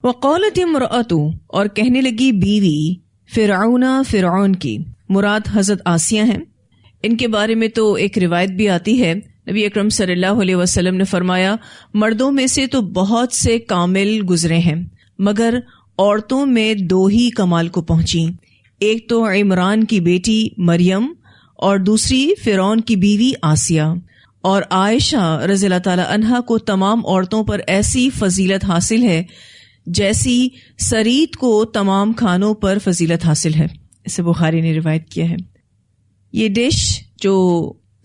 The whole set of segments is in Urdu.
وقالت امرأۃ، اور کہنے لگی بیوی، فرعون کی، مراد حضرت آسیہ ہیں. ان کے بارے میں تو ایک روایت بھی آتی ہے، نبی اکرم صلی اللہ علیہ وسلم نے فرمایا مردوں میں سے تو بہت سے کامل گزرے ہیں مگر عورتوں میں 2 ہی کمال کو پہنچی، ایک تو عمران کی بیٹی مریم اور دوسری فرعون کی بیوی آسیہ. اور عائشہ رضی اللہ تعالی عنہا کو تمام عورتوں پر ایسی فضیلت حاصل ہے جیسی سرید کو تمام کھانوں پر فضیلت حاصل ہے. اسے بخاری نے روایت کیا ہے. یہ ڈش جو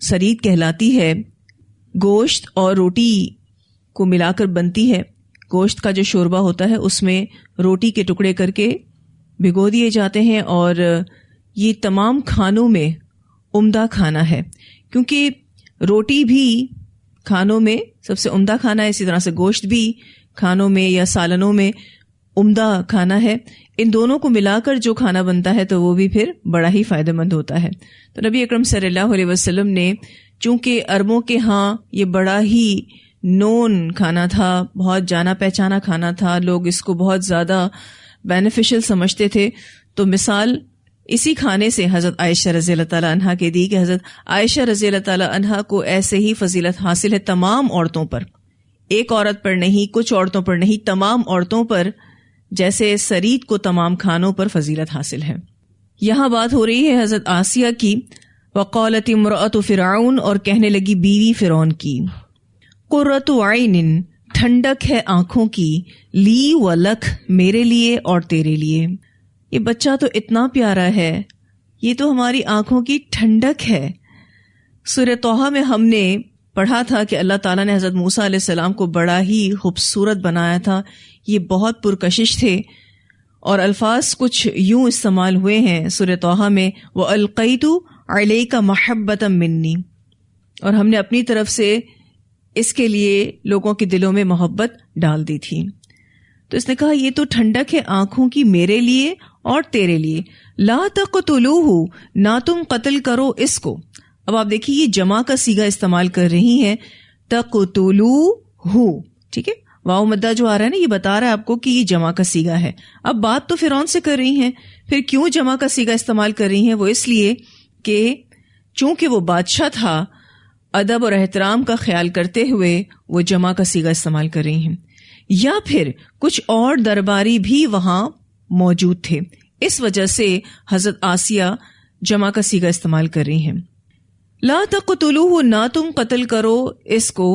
سرید کہلاتی ہے گوشت اور روٹی کو ملا کر بنتی ہے. گوشت کا جو شوربہ ہوتا ہے اس میں روٹی کے ٹکڑے کر کے بھگو دیے جاتے ہیں، اور یہ تمام کھانوں میں عمدہ کھانا ہے کیونکہ روٹی بھی کھانوں میں سب سے عمدہ کھانا ہے، اسی طرح سے گوشت بھی کھانوں میں یا سالنوں میں عمدہ کھانا ہے. ان دونوں کو ملا کر جو کھانا بنتا ہے تو وہ بھی پھر بڑا ہی فائدہ مند ہوتا ہے. تو نبی اکرم صلی اللہ علیہ وسلم نے چونکہ عربوں کے ہاں یہ بڑا ہی نون کھانا تھا، بہت جانا پہچانا کھانا تھا، لوگ اس کو بہت زیادہ بینیفیشل سمجھتے تھے، تو مثال اسی کھانے سے حضرت عائشہ رضی اللہ تعالیٰ عنہا کے دی کہ حضرت عائشہ رضی اللہ تعالیٰ عنہا کو ایسے ہی فضیلت حاصل ہے تمام عورتوں پر، ایک عورت پر نہیں، کچھ عورتوں پر نہیں، تمام عورتوں پر جیسے سرید کو تمام کھانوں پر فضیلت حاصل ہے. یہاں بات ہو رہی ہے حضرت آسیہ کی. وقالت امرأۃ فرعون، اور کہنے لگی بیوی فرعون کی، قرۃ عین، ٹھنڈک ہے آنکھوں کی، لی و لک، میرے لیے اور تیرے لیے. یہ بچہ تو اتنا پیارا ہے، یہ تو ہماری آنکھوں کی ٹھنڈک ہے. سورہ طٰہٰ میں ہم نے پڑھا تھا کہ اللہ تعالیٰ نے حضرت موسیٰ علیہ السلام کو بڑا ہی خوبصورت بنایا تھا، یہ بہت پرکشش تھے، اور الفاظ کچھ یوں استعمال ہوئے ہیں سورہ طٰہٰ میں، وَأَلْقَيْتُ عَلَيْكَ مَحَبَّةً مِّنِّي، اور ہم نے اپنی طرف سے اس کے لیے لوگوں کے دلوں میں محبت ڈال دی تھی. تو اس نے کہا یہ تو ٹھنڈک ہے آنکھوں کی میرے لیے اور تیرے لیے. لا تقتلوہ، نہ تم قتل کرو اس کو. اب آپ دیکھیے یہ جمع کا صیغہ استعمال کر رہی ہیں، تقتلوہ، ٹھیک ہے، واو مدہ جو آ رہا ہے نا یہ بتا رہا ہے آپ کو کہ یہ جمع کا صیغہ ہے. اب بات تو فرعون سے کر رہی ہیں، پھر کیوں جمع کا صیغہ استعمال کر رہی ہیں؟ وہ اس لیے کہ چونکہ وہ بادشاہ تھا، ادب اور احترام کا خیال کرتے ہوئے وہ جمع کا صیغہ استعمال کر رہی ہیں، یا پھر کچھ اور درباری بھی وہاں موجود تھے، اس وجہ سے حضرت آسیہ جمع کا صیغہ استعمال کر رہی ہیں. لا تقتلوہ، نہ تم قتل کرو اس کو،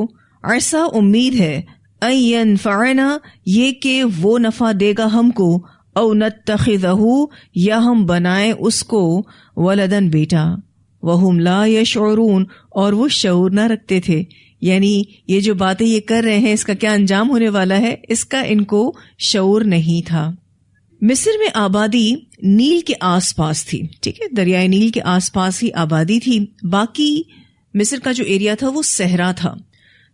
عسیٰ، امید ہے، ان ینفعنا، یہ کہ وہ نفع دے گا ہم کو، او نتخذہ، یا ہم بنائیں اس کو، ولدن، بیٹا، وہم لا یشعرون، اور وہ شعور نہ رکھتے تھے. یعنی یہ جو باتیں یہ کر رہے ہیں اس کا کیا انجام ہونے والا ہے اس کا ان کو شعور نہیں تھا. مصر میں آبادی نیل کے آس پاس تھی، ٹھیک ہے، دریائے نیل کے آس پاس ہی آبادی تھی. باقی مصر کا جو ایریا تھا وہ صحرا تھا،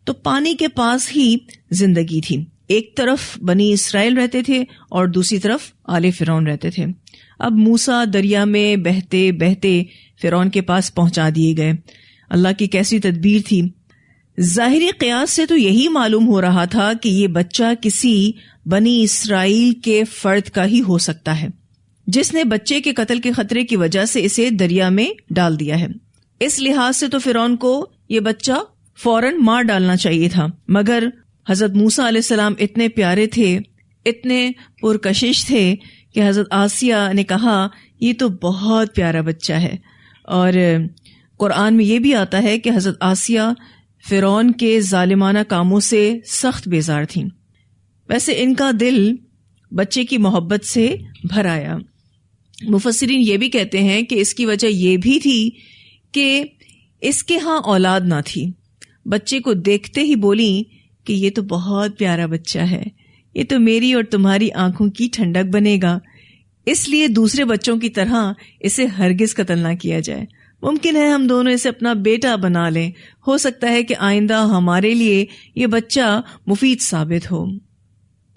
تو پانی کے پاس ہی زندگی تھی. ایک طرف بنی اسرائیل رہتے تھے اور دوسری طرف آل فرعون رہتے تھے. اب موسیٰ دریا میں بہتے بہتے فرعون کے پاس پہنچا دیے گئے. اللہ کی کیسی تدبیر تھی. ظاہری قیاس سے تو یہی معلوم ہو رہا تھا کہ یہ بچہ کسی بنی اسرائیل کے فرد کا ہی ہو سکتا ہے جس نے بچے کے قتل کے خطرے کی وجہ سے اسے دریا میں ڈال دیا ہے. اس لحاظ سے تو فرعون کو یہ بچہ فوراً مار ڈالنا چاہیے تھا، مگر حضرت موسیٰ علیہ السلام اتنے پیارے تھے، اتنے پرکشش تھے کہ حضرت آسیہ نے کہا یہ تو بہت پیارا بچہ ہے. اور قرآن میں یہ بھی آتا ہے کہ حضرت آسیہ فرعون کے ظالمانہ کاموں سے سخت بیزار تھیں. ویسے ان کا دل بچے کی محبت سے بھر آیا. مفسرین یہ بھی کہتے ہیں کہ اس کی وجہ یہ بھی تھی کہ اس کے ہاں اولاد نہ تھی. بچے کو دیکھتے ہی بولی کہ یہ تو بہت پیارا بچہ ہے، یہ تو میری اور تمہاری آنکھوں کی ٹھنڈک بنے گا، اس لیے دوسرے بچوں کی طرح اسے ہرگز قتل نہ کیا جائے. ممکن ہے ہم دونوں اسے اپنا بیٹا بنا لیں، ہو سکتا ہے کہ آئندہ ہمارے لیے یہ بچہ مفید ثابت ہو.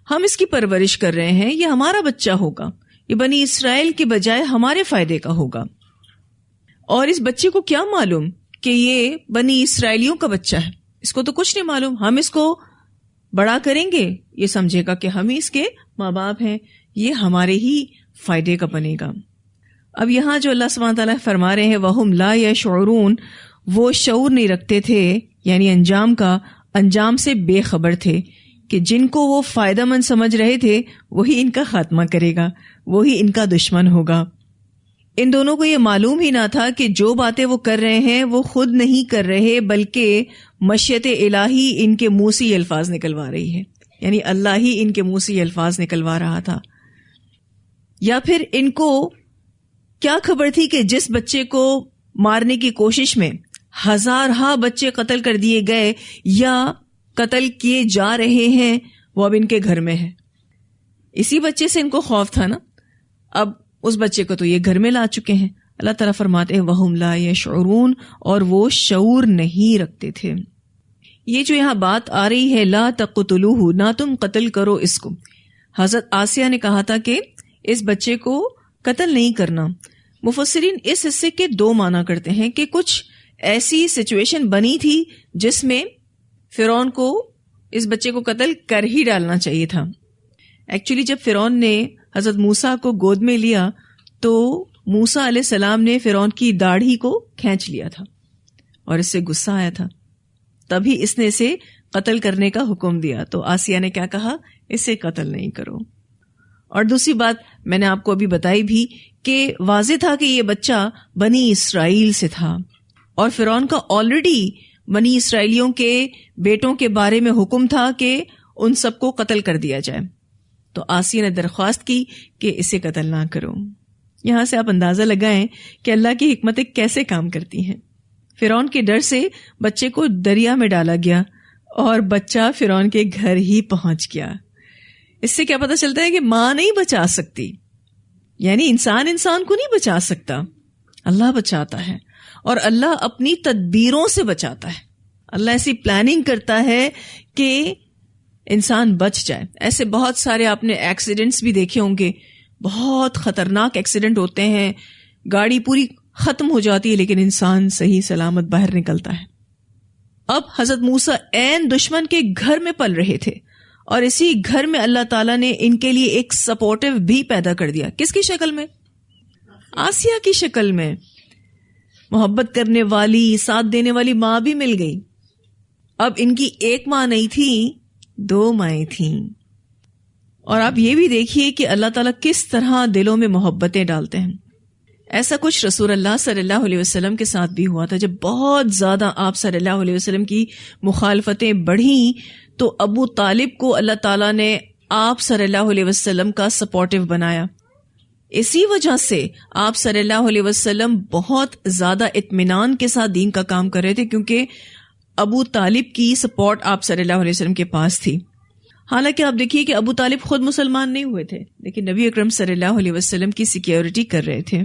ہم اس کی پرورش کر رہے ہیں، یہ ہمارا بچہ ہوگا، یہ بنی اسرائیل کے بجائے ہمارے فائدے کا ہوگا. اور اس بچے کو کیا معلوم کہ یہ بنی اسرائیلیوں کا بچہ ہے، اس کو تو کچھ نہیں معلوم. ہم اس کو بڑا کریں گے، یہ سمجھے گا کہ ہم ہی اس کے ماں باپ ہیں یہ ہمارے ہی فائدے کا بنے گا. اب یہاں جو اللہ سبحانہ تعالیٰ فرما رہے ہیں وَهُمْ لَا يَشْعُرُونَ، وہ شعور نہیں رکھتے تھے، یعنی انجام سے بے خبر تھے کہ جن کو وہ فائدہ مند سمجھ رہے تھے وہی ان کا خاتمہ کرے گا، وہی ان کا دشمن ہوگا. ان دونوں کو یہ معلوم ہی نہ تھا کہ جو باتیں وہ کر رہے ہیں وہ خود نہیں کر رہے، بلکہ مشیت الہی ان کے منہ سے یہ الفاظ نکلوا رہی ہے، یعنی اللہ ہی ان کے منہ سے یہ الفاظ نکلوا رہا تھا. یا پھر ان کو کیا خبر تھی کہ جس بچے کو مارنے کی کوشش میں ہزارہا بچے قتل کر دیے گئے یا قتل کیے جا رہے ہیں وہ اب ان کے گھر میں ہے. اسی بچے سے ان کو خوف تھا نا، اب اس بچے کو تو یہ گھر میں لا چکے ہیں. اللہ تعالیٰ فرماتے ہیں وَهُمْ لَا يَشْعُرُونَ، اور وہ شعور نہیں رکھتے تھے. یہ جو یہاں بات آ رہی ہے لا تقتلوہ، نہ تم قتل کرو اس کو. حضرت آسیہ نے کہا تھا کہ اس بچے کو قتل نہیں کرنا. مفسرین اس حصے کے دو معنی کرتے ہیں کہ کچھ ایسی سچویشن بنی تھی جس میں فرعون کو اس بچے کو قتل کر ہی ڈالنا چاہیے تھا. ایکچولی جب فرعون نے حضرت موسیٰ کو گود میں لیا تو موسیٰ علیہ السلام نے فرعون کی داڑھی کو کھینچ لیا تھا اور اس سے غصہ آیا تھا، تبھی اس نے اسے قتل کرنے کا حکم دیا. تو آسیہ نے کیا کہا، اسے قتل نہیں کرو. اور دوسری بات میں نے آپ کو ابھی بتائی بھی کہ واضح تھا کہ یہ بچہ بنی اسرائیل سے تھا اور فرعون کا آلریڈی بنی اسرائیلیوں کے بیٹوں کے بارے میں حکم تھا کہ ان سب کو قتل کر دیا جائے. تو آسیہ نے درخواست کی کہ اسے قتل نہ کرو. یہاں سے آپ اندازہ لگائیں کہ اللہ کی حکمتیں کیسے کام کرتی ہیں. فرعون کے ڈر سے بچے کو دریا میں ڈالا گیا اور بچہ فرعون کے گھر ہی پہنچ گیا. اس سے کیا پتہ چلتا ہے کہ ماں نہیں بچا سکتی، یعنی انسان کو نہیں بچا سکتا، اللہ بچاتا ہے اور اللہ اپنی تدبیروں سے بچاتا ہے. اللہ ایسی پلاننگ کرتا ہے کہ انسان بچ جائے. ایسے بہت سارے آپ نے ایکسیڈنٹس بھی دیکھے ہوں گے، بہت خطرناک ایکسیڈنٹ ہوتے ہیں، گاڑی پوری ختم ہو جاتی ہے لیکن انسان صحیح سلامت باہر نکلتا ہے. اب حضرت موسیٰ عین دشمن کے گھر میں پل رہے تھے اور اسی گھر میں اللہ تعالیٰ نے ان کے لیے ایک سپورٹیو بھی پیدا کر دیا. کس کی شکل میں؟ آسیہ کی شکل میں. محبت کرنے والی، ساتھ دینے والی ماں بھی مل گئی. اب ان کی ایک ماں نہیں تھی، دو مائیں تھیں. اور آپ یہ بھی دیکھیے کہ اللہ تعالیٰ کس طرح دلوں میں محبتیں ڈالتے ہیں. ایسا کچھ رسول اللہ صلی اللہ علیہ وسلم کے ساتھ بھی ہوا تھا. جب بہت زیادہ آپ صلی اللہ علیہ وسلم کی مخالفتیں بڑھیں تو ابو طالب کو اللہ تعالیٰ نے آپ صلی اللہ علیہ وسلم کا سپورٹیو بنایا. اسی وجہ سے آپ صلی اللہ علیہ وسلم بہت زیادہ اطمینان کے ساتھ دین کا کام کر رہے تھے، کیونکہ ابو طالب کی سپورٹ آپ صلی اللہ علیہ وسلم کے پاس تھی. حالانکہ آپ دیکھیے کہ ابو طالب خود مسلمان نہیں ہوئے تھے لیکن نبی اکرم صلی اللہ علیہ وسلم کی سیکیورٹی کر رہے تھے.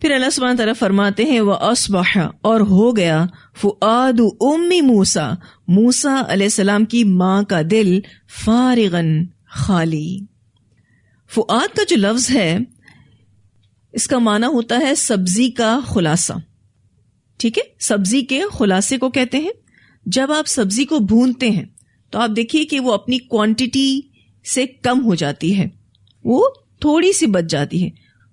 پھر اللہ سبحانہ تعالیٰ فرماتے ہیں وَأَصْبَحَ، اور ہو گیا فؤاد ام موسیٰ، موسیٰ علیہ السلام کی ماں کا دل فارغاً، خالی. فؤاد کا جو لفظ ہے اس کا معنی ہوتا ہے سبزی کا خلاصہ. ٹھیک ہے، سبزی کے خلاصے کو کہتے ہیں. جب آپ سبزی کو بھونتے ہیں تو آپ دیکھیے کہ وہ اپنی کوانٹٹی سے کم ہو جاتی ہے، وہ تھوڑی سی بچ جاتی ہے.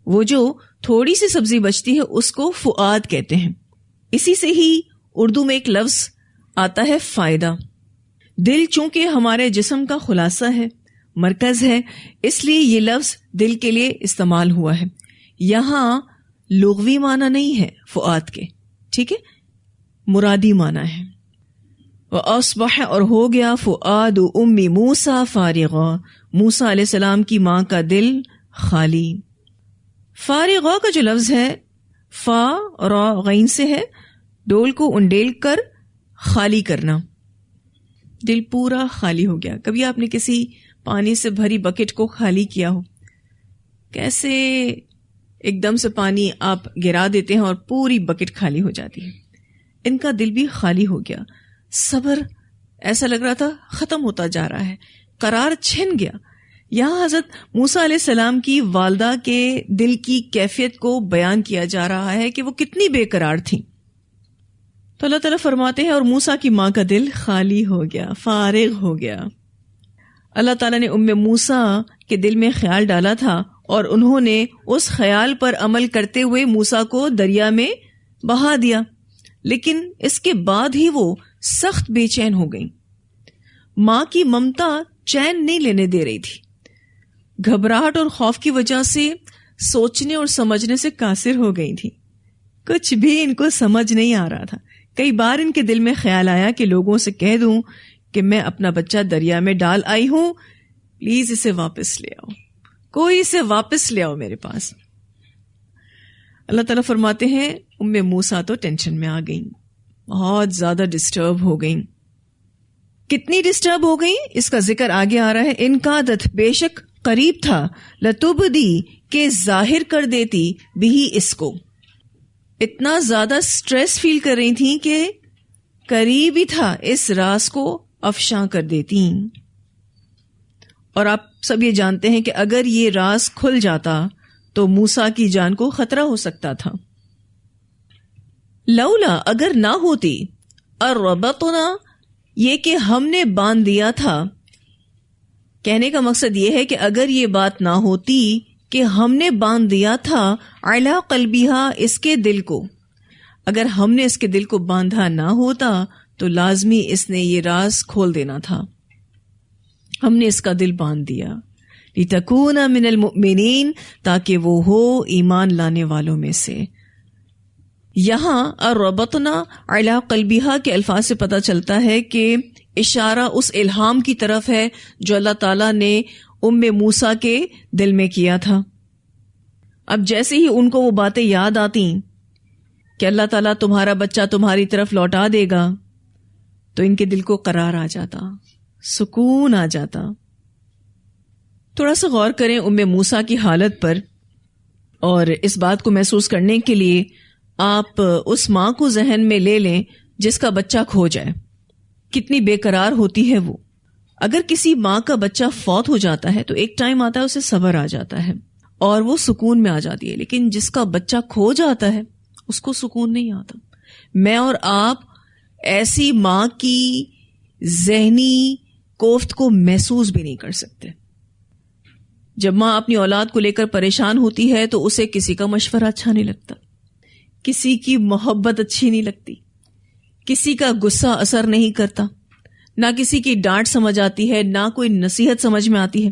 وہ جو تھوڑی سی سبزی بچتی ہے اس کو فؤاد کہتے ہیں. اسی سے ہی اردو میں ایک لفظ آتا ہے فائدہ. دل چونکہ ہمارے جسم کا خلاصہ ہے، مرکز ہے، اس لیے یہ لفظ دل کے لیے استعمال ہوا ہے. یہاں لغوی معنی نہیں ہے فؤاد کے، ٹھیک ہے، مرادی معنی ہے. وَأَصْبَحَ، اور ہو گیا فؤاد ام موسیٰ فارغا، موسیٰ علیہ السلام کی ماں کا دل خالی. فارغا کا جو لفظ ہے فا را غین سے ہے، ڈول کو انڈیل کر خالی کرنا. دل پورا خالی ہو گیا. کبھی آپ نے کسی پانی سے بھری بکٹ کو خالی کیا ہو؟ کیسے ایک دم سے پانی آپ گرا دیتے ہیں اور پوری بکٹ خالی ہو جاتی ہے. ان کا دل بھی خالی ہو گیا. صبر ایسا لگ رہا تھا ختم ہوتا جا رہا ہے، قرار چھن گیا. یہاں حضرت موسیٰ علیہ السلام کی والدہ کے دل کی کیفیت کو بیان کیا جا رہا ہے کہ وہ کتنی بے قرار تھیں. تو اللہ تعالیٰ فرماتے ہیں اور موسیٰ کی ماں کا دل خالی ہو گیا، فارغ ہو گیا. اللہ تعالیٰ نے موسیٰ کے دل میں خیال ڈالا تھا اور انہوں نے اس خیال پر عمل کرتے ہوئے موسیٰ کو دریا میں بہا دیا، لیکن اس کے بعد ہی وہ سخت بے چین ہو گئیں۔ ماں کی ممتا چین نہیں لینے دے رہی تھی، گھبراہٹ اور خوف کی وجہ سے سوچنے اور سمجھنے سے قاصر ہو گئی تھی، کچھ بھی ان کو سمجھ نہیں آ رہا تھا۔ کئی بار ان کے دل میں خیال آیا کہ لوگوں سے کہہ دوں کہ میں اپنا بچہ دریا میں ڈال آئی ہوں، پلیز اسے واپس لے آؤ، کوئی اسے واپس لے آؤ میرے پاس۔ اللہ تعالیٰ فرماتے ہیں موسیٰ تو ٹینشن میں آ گئیں، بہت زیادہ ڈسٹرب ہو گئیں۔ کتنی ڈسٹرب ہو گئیں اس کا ذکر آگے آ رہا ہے۔ ان کا دت بے شک قریب تھا، لتبدی کہ ظاہر کر دیتی بھی اس کو، اتنا زیادہ سٹریس فیل کر رہی تھیں کہ قریب ہی تھا اس راز کو افشاں کر دیتی۔ اور آپ سب یہ جانتے ہیں کہ اگر یہ راز کھل جاتا تو موسیٰ کی جان کو خطرہ ہو سکتا تھا۔ لولا اگر نہ ہوتی، الربطنا یہ کہ ہم نے باندھ دیا تھا، کہنے کا مقصد یہ ہے کہ اگر یہ بات نہ ہوتی کہ ہم نے باندھ دیا تھا علی قلبیہا اس کے دل کو، اگر ہم نے اس کے دل کو باندھا نہ ہوتا تو لازمی اس نے یہ راز کھول دینا تھا۔ ہم نے اس کا دل باندھ دیا، لتکون من المؤمنین تاکہ وہ ہو ایمان لانے والوں میں سے۔ یہاں الربطنا علی قلبیہا کے الفاظ سے پتہ چلتا ہے کہ اشارہ اس الہام کی طرف ہے جو اللہ تعالیٰ نے موسیٰ کے دل میں کیا تھا۔ اب جیسے ہی ان کو وہ باتیں یاد آتی کہ اللہ تعالیٰ تمہارا بچہ تمہاری طرف لوٹا دے گا تو ان کے دل کو قرار آ جاتا، سکون آ جاتا۔ تھوڑا سا غور کریں موسیٰ کی حالت پر، اور اس بات کو محسوس کرنے کے لیے آپ اس ماں کو ذہن میں لے لیں جس کا بچہ کھو جائے، کتنی بے قرار ہوتی ہے وہ۔ اگر کسی ماں کا بچہ فوت ہو جاتا ہے تو ایک ٹائم آتا ہے اسے صبر آ جاتا ہے اور وہ سکون میں آ جاتی ہے، لیکن جس کا بچہ کھو جاتا ہے اس کو سکون نہیں آتا۔ میں اور آپ ایسی ماں کی ذہنی کوفت کو محسوس بھی نہیں کر سکتے۔ جب ماں اپنی اولاد کو لے کر پریشان ہوتی ہے تو اسے کسی کا مشورہ اچھا نہیں لگتا، کسی کی محبت اچھی نہیں لگتی، کسی کا غصہ اثر نہیں کرتا، نہ کسی کی ڈانٹ سمجھ آتی ہے، نہ کوئی نصیحت سمجھ میں آتی ہے،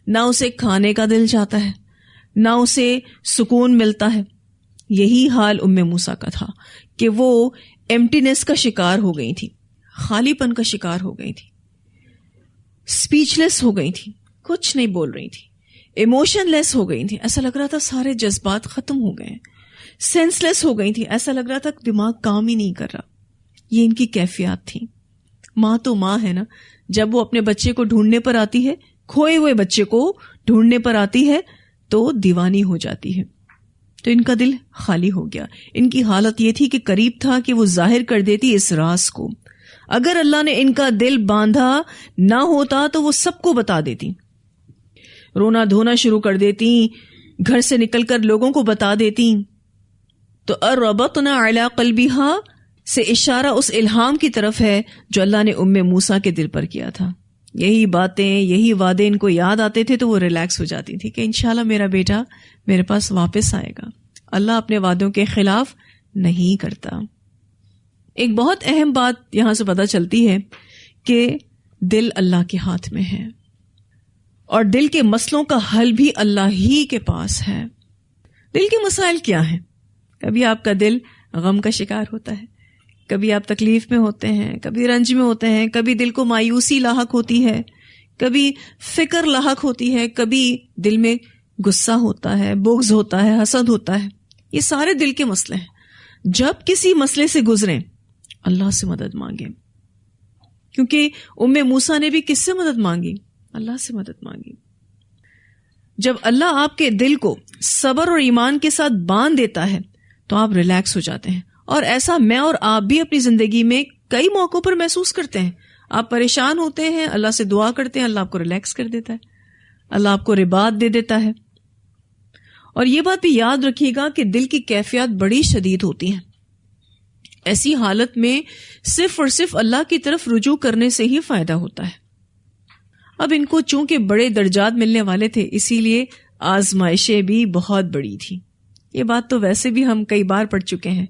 نہ اسے کھانے کا دل چاہتا ہے، نہ اسے سکون ملتا ہے۔ یہی حال موسیٰ کا تھا کہ وہ ایمٹینس کا شکار ہو گئی تھی، خالی پن کا شکار ہو گئی تھی، اسپیچ لیس ہو گئی تھی، کچھ نہیں بول رہی تھی، ایموشن لیس ہو گئی تھی، ایسا لگ رہا تھا سارے جذبات ختم ہو گئے، سینس لیس ہو گئی تھی، ایسا لگ رہا تھا دماغ کام ہی نہیں کر رہا۔ یہ ان کی کیفیات تھی۔ ماں تو ماں ہے نا، جب وہ اپنے بچے کو ڈھونڈنے پر آتی ہے، کھوئے ہوئے بچے کو ڈھونڈنے پر آتی ہے تو دیوانی ہو جاتی ہے۔ تو ان کا دل خالی ہو گیا۔ ان کی حالت یہ تھی کہ قریب تھا کہ وہ ظاہر کر دیتی اس راز کو، اگر اللہ نے ان کا دل باندھا نہ ہوتا تو وہ سب کو بتا دیتی، رونا دھونا شروع کر دیتی، گھر سے نکل کر لوگوں کو بتا دیتی۔ تو الربطنا علی قلبیہا سے اشارہ اس الہام کی طرف ہے جو اللہ نے موسیٰ کے دل پر کیا تھا۔ یہی باتیں، یہی وعدے ان کو یاد آتے تھے تو وہ ریلیکس ہو جاتی تھی کہ انشاءاللہ میرا بیٹا میرے پاس واپس آئے گا۔ اللہ اپنے وعدوں کے خلاف نہیں کرتا۔ ایک بہت اہم بات یہاں سے پتہ چلتی ہے کہ دل اللہ کے ہاتھ میں ہے اور دل کے مسئلوں کا حل بھی اللہ ہی کے پاس ہے۔ دل کے مسائل کیا ہیں؟ کبھی آپ کا دل غم کا شکار ہوتا ہے، کبھی آپ تکلیف میں ہوتے ہیں، کبھی رنج میں ہوتے ہیں، کبھی دل کو مایوسی لاحق ہوتی ہے، کبھی فکر لاحق ہوتی ہے، کبھی دل میں غصہ ہوتا ہے، بغض ہوتا ہے، حسد ہوتا ہے۔ یہ سارے دل کے مسئلے ہیں۔ جب کسی مسئلے سے گزریں اللہ سے مدد مانگیں، کیونکہ موسیٰ نے بھی کس سے مدد مانگی؟ اللہ سے مدد مانگی۔ جب اللہ آپ کے دل کو صبر اور ایمان کے ساتھ باندھ دیتا ہے تو آپ ریلیکس ہو جاتے ہیں، اور ایسا میں اور آپ بھی اپنی زندگی میں کئی موقعوں پر محسوس کرتے ہیں۔ آپ پریشان ہوتے ہیں، اللہ سے دعا کرتے ہیں، اللہ آپ کو ریلیکس کر دیتا ہے، اللہ آپ کو رباط دے دیتا ہے۔ اور یہ بات بھی یاد رکھیے گا کہ دل کی کیفیات بڑی شدید ہوتی ہیں۔ ایسی حالت میں صرف اور صرف اللہ کی طرف رجوع کرنے سے ہی فائدہ ہوتا ہے۔ اب ان کو چونکہ بڑے درجات ملنے والے تھے، اسی لیے آزمائشیں بھی بہت بڑی تھی. یہ بات تو ویسے بھی ہم کئی بار پڑھ چکے ہیں.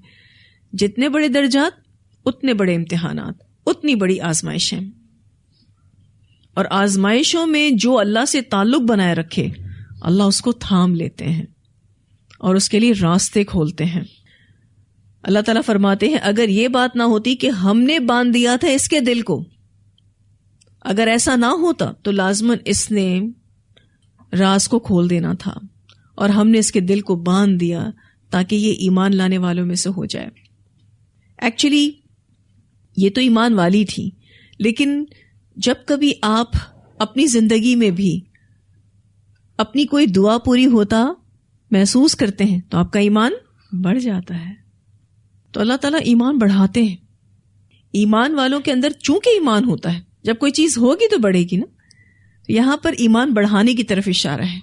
جتنے بڑے درجات اتنے بڑے امتحانات، اتنی بڑی آزمائشیں. اور آزمائشوں میں جو اللہ سے تعلق بنائے رکھے، اللہ اس کو تھام لیتے ہیں اور اس کے لیے راستے کھولتے ہیں. اللہ تعالیٰ فرماتے ہیں اگر یہ بات نہ ہوتی کہ ہم نے باندھ دیا تھا اس کے دل کو، اگر ایسا نہ ہوتا تو لازماً اس نے راز کو کھول دینا تھا، اور ہم نے اس کے دل کو باندھ دیا تاکہ یہ ایمان لانے والوں میں سے ہو جائے. ایکچولی یہ تو ایمان والی تھی، لیکن جب کبھی آپ اپنی زندگی میں بھی اپنی کوئی دعا پوری ہوتا محسوس کرتے ہیں تو آپ کا ایمان بڑھ جاتا ہے. تو اللہ تعالیٰ ایمان بڑھاتے ہیں. ایمان والوں کے اندر چونکہ ایمان ہوتا ہے، جب کوئی چیز ہوگی تو بڑھے گی نا. یہاں پر ایمان بڑھانے کی طرف اشارہ ہے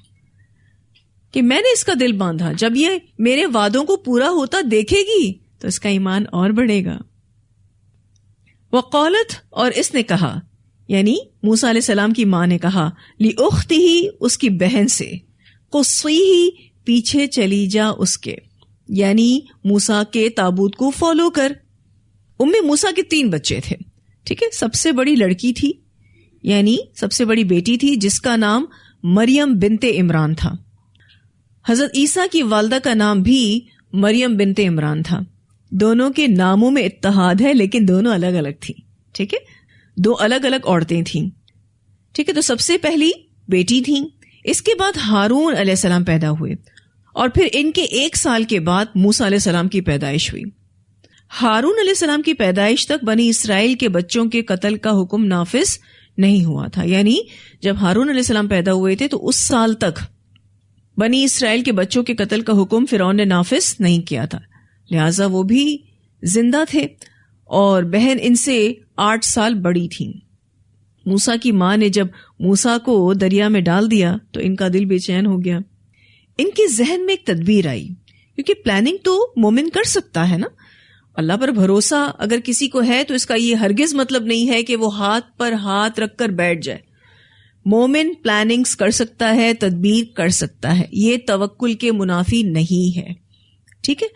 کہ میں نے اس کا دل باندھا، جب یہ میرے وعدوں کو پورا ہوتا دیکھے گی تو اس کا ایمان اور بڑھے گا. وقالت، اور اس نے کہا، یعنی موسیٰ علیہ السلام کی ماں نے کہا، لِأُخْتِهِ، اس کی بہن سے، قُصِّيهِ، پیچھے چلی جا اس کے، یعنی موسیٰ کے تابوت کو فالو کر. موسیٰ کے 3 بچے تھے، ٹھیک ہے. سب سے بڑی لڑکی تھی، یعنی سب سے بڑی بیٹی تھی، جس کا نام مریم بنت عمران تھا. حضرت عیسیٰ کی والدہ کا نام بھی مریم بنت عمران تھا. دونوں کے ناموں میں اتحاد ہے لیکن دونوں الگ الگ تھیں، ٹھیک ہے. 2 الگ الگ عورتیں تھیں، ٹھیک ہے. تو سب سے پہلی بیٹی تھیں. اس کے بعد ہارون علیہ السلام پیدا ہوئے، اور پھر ان کے 1 سال کے بعد موسیٰ علیہ السلام کی پیدائش ہوئی. ہارون علیہ السلام کی پیدائش تک بنی اسرائیل کے بچوں کے قتل کا حکم نافذ نہیں ہوا تھا. یعنی جب ہارون علیہ السلام پیدا ہوئے تھے تو اس سال تک بنی اسرائیل کے بچوں کے قتل کا حکم فرعون نے نافذ نہیں کیا تھا، لہٰذا وہ بھی زندہ تھے، اور بہن ان سے 8 سال بڑی تھیں. موسیٰ کی ماں نے جب موسیٰ کو دریا میں ڈال دیا تو ان کا دل بے چین ہو گیا. ان کے ذہن میں ایک تدبیر آئی، کیونکہ پلاننگ تو مومن کر سکتا ہے نا. اللہ پر بھروسہ اگر کسی کو ہے تو اس کا یہ ہرگز مطلب نہیں ہے کہ وہ ہاتھ پر ہاتھ رکھ کر بیٹھ جائے. مومن پلاننگز کر سکتا ہے، تدبیر کر سکتا ہے، یہ توکل کے منافی نہیں ہے، ٹھیک ہے.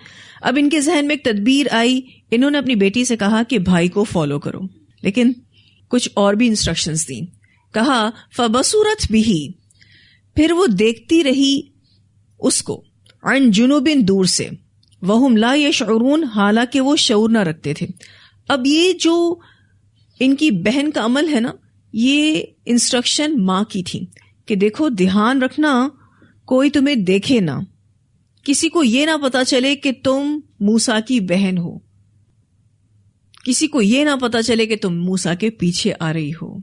اب ان کے ذہن میں ایک تدبیر آئی. انہوں نے اپنی بیٹی سے کہا کہ بھائی کو فالو کرو، لیکن کچھ اور بھی انسٹرکشنز دیں. کہا فبصورت بھی، پھر وہ دیکھتی رہی اس کو، عن جنوبن، دور سے، وہم لا یشعرون، حالانکہ وہ شعور نہ رکھتے تھے. اب یہ جو ان کی بہن کا عمل ہے نا، یہ انسٹرکشن ماں کی تھی کہ دیکھو دھیان رکھنا کوئی تمہیں دیکھے نہ، کسی کو یہ نہ پتا چلے کہ تم موسیٰ کی بہن ہو، کسی کو یہ نہ پتا چلے کہ تم موسیٰ کے پیچھے آ رہی ہو.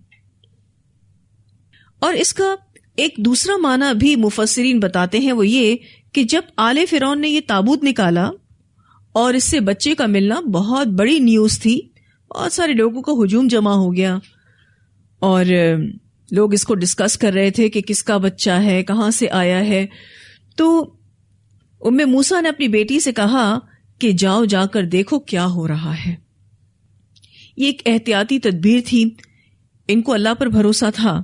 اور اس کا ایک دوسرا معنی بھی مفسرین بتاتے ہیں، وہ یہ کہ جب آل فرعون نے یہ تابوت نکالا اور اس سے بچے کا ملنا بہت بڑی نیوز تھی، بہت سارے لوگوں کا ہجوم جمع ہو گیا اور لوگ اس کو ڈسکس کر رہے تھے کہ کس کا بچہ ہے، کہاں سے آیا ہے. تو موسیٰ نے اپنی بیٹی سے کہا کہ جاؤ جا کر دیکھو کیا ہو رہا ہے. یہ ایک احتیاطی تدبیر تھی. ان کو اللہ پر بھروسہ تھا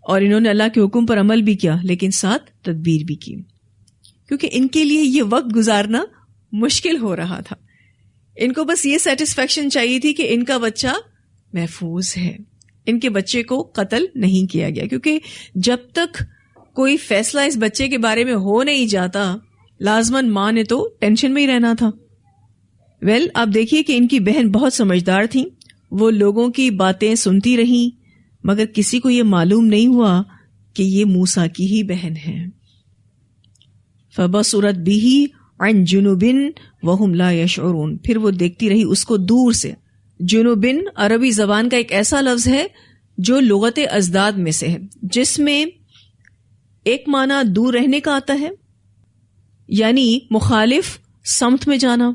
اور انہوں نے اللہ کے حکم پر عمل بھی کیا، لیکن ساتھ تدبیر بھی کی، کیونکہ ان کے لیے یہ وقت گزارنا مشکل ہو رہا تھا. ان کو بس یہ سیٹسفیکشن چاہیے تھی کہ ان کا بچہ محفوظ ہے، ان کے بچے کو قتل نہیں کیا گیا، کیونکہ جب تک کوئی فیصلہ اس بچے کے بارے میں ہو نہیں جاتا لازماً ماں نے تو ٹینشن میں ہی رہنا تھا. آپ دیکھیے کہ ان کی بہن بہت سمجھدار تھی، وہ لوگوں کی باتیں سنتی رہیں، مگر کسی کو یہ معلوم نہیں ہوا کہ یہ موسیٰ کی ہی بہن ہے. فبصرت به عن جنوبن وهم لا يشعرون، پھر وہ دیکھتی رہی اس کو دور سے. جنوبن عربی زبان کا ایک ایسا لفظ ہے جو لغت ازداد میں سے ہے، جس میں ایک معنی دور رہنے کا آتا ہے، یعنی مخالف سمت میں جانا،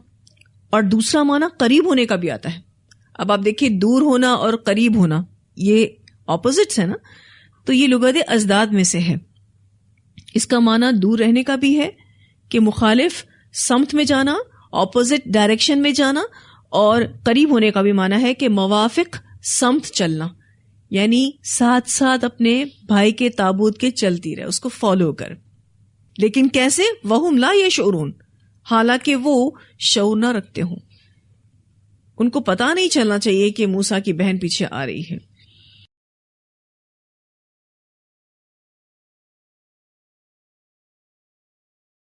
اور دوسرا معنی قریب ہونے کا بھی آتا ہے. اب آپ دیکھیے دور ہونا اور قریب ہونا یہ اپوزٹس ہے نا، تو یہ لغت ازداد میں سے ہے. اس کا معنی دور رہنے کا بھی ہے کہ مخالف سمت میں جانا، اپوزٹ ڈائریکشن میں جانا، اور قریب ہونے کا بھی معنی ہے کہ موافق سمت چلنا، یعنی ساتھ ساتھ اپنے بھائی کے تابوت کے چلتی رہے، اس کو فالو کر. لیکن کیسے؟ وہم لا یشعرون، حالانکہ وہ شعور نہ رکھتے ہوں. ان کو پتہ نہیں چلنا چاہیے کہ موسیٰ کی بہن پیچھے آ رہی ہے.